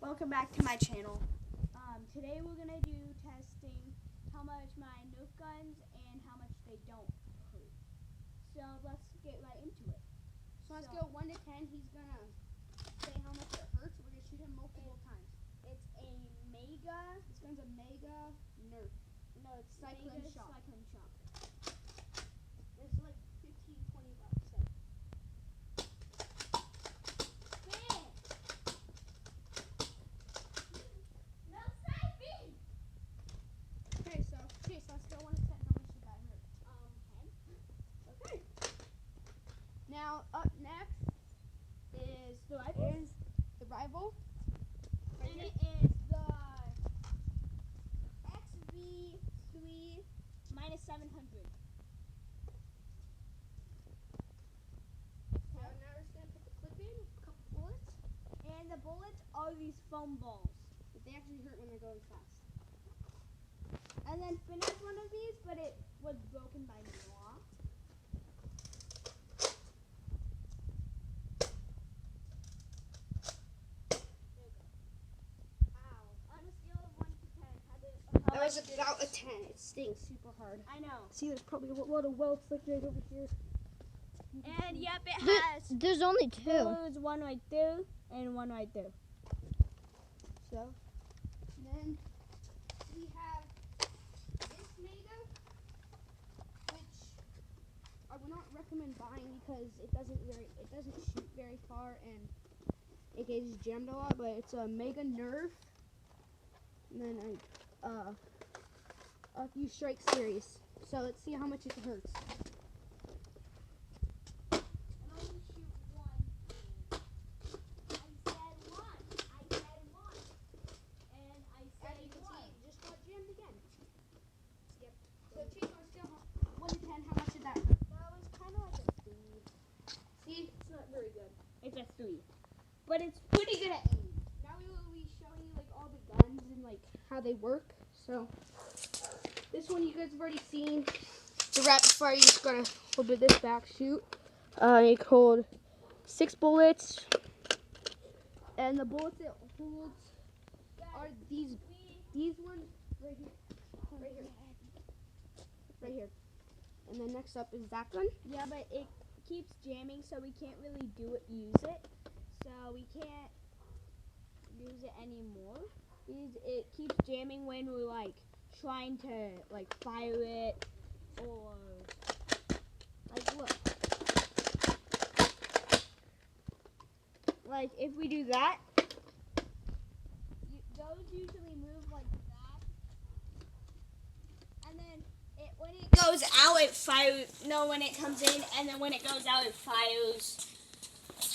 Welcome back to my channel. Today we're going to do testing how much my Nerf guns and how much they don't hurt. So let's get right into it. So on a scale of 1 to 10, he's going to say how much it hurts. We're going to shoot him multiple times. It's a Mega. This gun's a Mega Nerf. No, it's Cyclone Mega Shock. Cyclone Shock. It's like 15, 20 bucks. So. Okay, so Chase, on a scale of 1 to 10, how much did that hurt? 10. Okay. Now up next is the rival. Right And here. it is the XV3 minus 700. Now we're just going to put the clip in, a couple bullets, And the bullets are these foam balls. but they actually hurt when they're going fast. And then Finn has one of these, but it was broken by Noah. On a scale of 1 to 10, That was about a 10. It stings super hard. I know. See, there's probably a lot of welts like right over here. And yep, it has There's only two. blues, one right there and one right there. So, then we have this Mega, which I would not recommend buying because it doesn't shoot very far and it gets jammed a lot. But it's a Mega Nerf, and then a few strike series. So let's see how much it hurts. As you can see, it just got jammed again. Yep. So Chase, on a scale of 1 to 10, how much did that hurt? That was kind of like a 3. See, it's not very good. It's a 3. But it's pretty good at aim. Now we will be showing you like all the guns and like how they work. So this one you guys have already seen. The rapid fire, you just gotta hold this back, shoot. You hold 6 bullets, and the bullets it holds are these ones right here, right here. And then next up is that gun. Yeah, but it keeps jamming, so we can't really use it. So we can't use it anymore. It keeps jamming when we're like trying to like fire it or like look. Like if we do that, those usually move like that. And then when it goes out, it fires. No, when it comes in, and then when it goes out, it fires.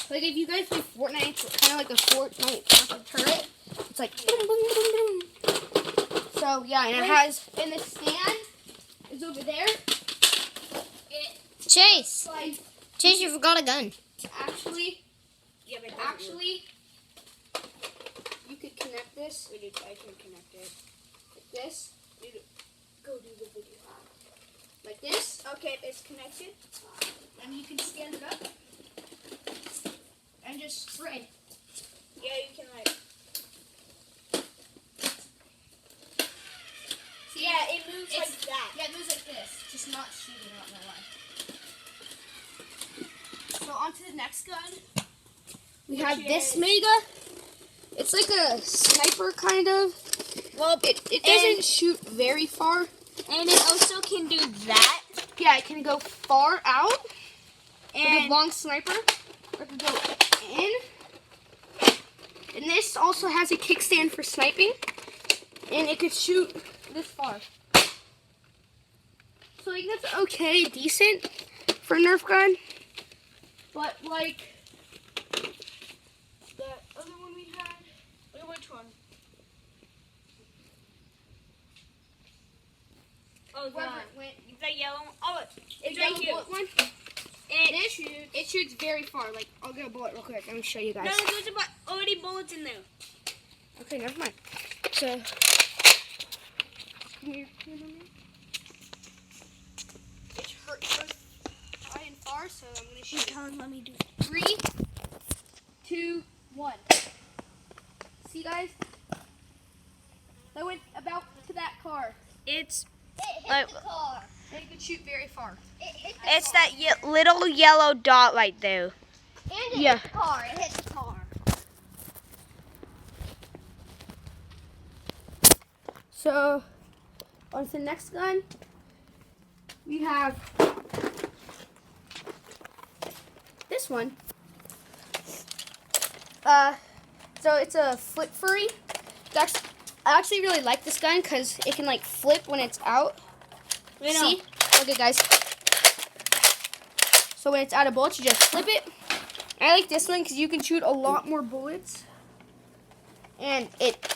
Like if you guys play Fortnite, it's kind of like a Fortnite rocket turret. It's like boom, boom, boom, boom. So yeah, and it has, and the stand is over there. Chase, Like Chase, you forgot a gun. actually, Yeah, but actually, you could connect this I can connect it. like this. Go do the video. Like this, Okay, it's connected. and you can stand it up and just spray. Yeah, you can like. See, Yeah, it moves It's- like that. yeah, it moves like this, just not shooting, not gonna lie. So on to the next gun. We Which have this is- Mega. It's like a sniper kind of. Well, It doesn't shoot very far. and it also can do that. Yeah, it can go far out. Like a And long sniper. Or it can go in. And this also has a kickstand for sniping. And it could shoot this far. So like that's okay, decent for a Nerf gun. But like the other one we had, which one? Oh, wherever it went, the yellow one. Oh, it's the right yellow here. bullet one. It shoots very far. Like I'll get a bullet real quick. Let me show you guys. No, there's already bullets in there. Okay, never mind. So, come here. It hurts high and far, so I'm gonna shoot. Let me do. 3, 2, 1. See, guys? I went about to that car. It's It hit the car. And it could shoot very far. It hit the it's car. that little yellow dot right there. And it Yeah. hit the car. It hit the car. So, on to the next gun. We have this one. So it's a flip furry. I actually really like this gun because it can like flip when it's out. See? Okay, guys. So when it's out of bullets, you just flip it. I like this one because you can shoot a lot more bullets, and it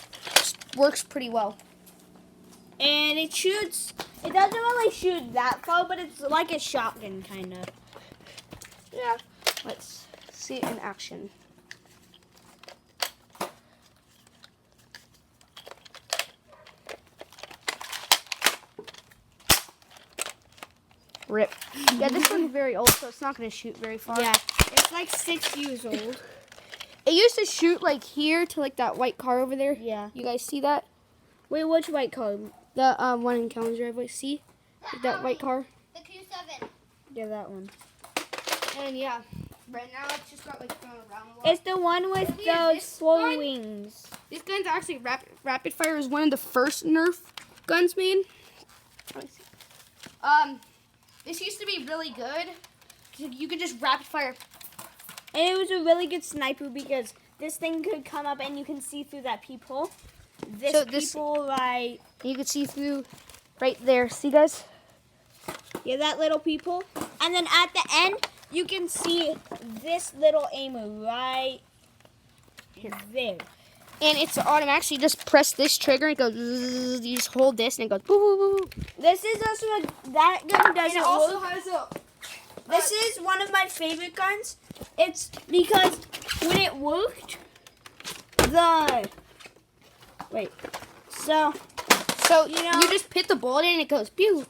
works pretty well. And it shoots. It doesn't really shoot that far, but it's like a shotgun kind of. Yeah. Let's see it in action. Rip. Yeah, this one's very old, so it's not going to shoot very far. Yeah, it's like 6 years old. It used to shoot like here to like that white car over there. Yeah. You guys see that? Wait, which white car? The one in Callan's driveway. See? Like that white car? The Q7. Yeah, that one. And yeah, right now it's just got like thrown around a lot. It's the one with Maybe it's those this four one? wings. This gun's actually rapid fire is one of the first Nerf guns made. Let me see. This used to be really good. You could just rapid fire. And it was a really good sniper because this thing could come up and you can see through that peephole. So this- Peephole, right? You could see through right there. See, guys? Yeah, that little peephole. And then at the end, you can see this little aimer right there. And it's automatic. So you just press this trigger and it goes. Zzz, you just hold this and it goes. Boo, boo, boo, boo. This is also that gun And doesn't it also work. has a. This is one of my favorite guns. It's because when it worked, So you know- you just put the bullet in and it goes pew.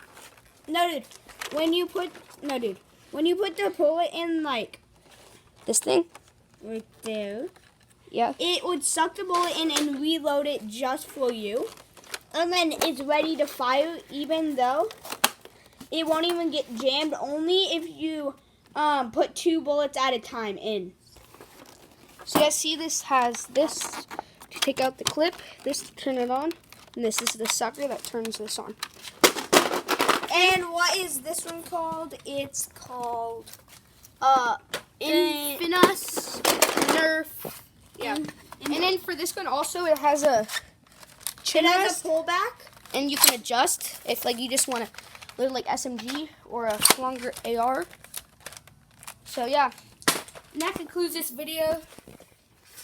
when you put the bullet in like This thing. right there, Yeah. it would suck the bullet in and reload it just for you. And then it's ready to fire even though it won't even get jammed, only if you put 2 bullets at a time in. So you guys see this has this to take out the clip, this to turn it on, and this is the sucker that turns this on. And what is this one called? It's called Infamous Nerf. Yeah. And then for this one also it has a chin it has rest, a pullback. and you can adjust if like you just want to load like SMG or a longer AR. So yeah. And that concludes this video.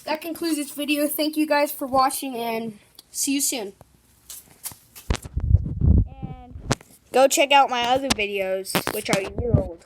Thank you guys for watching and see you soon. And go check out my other videos, which are a year old.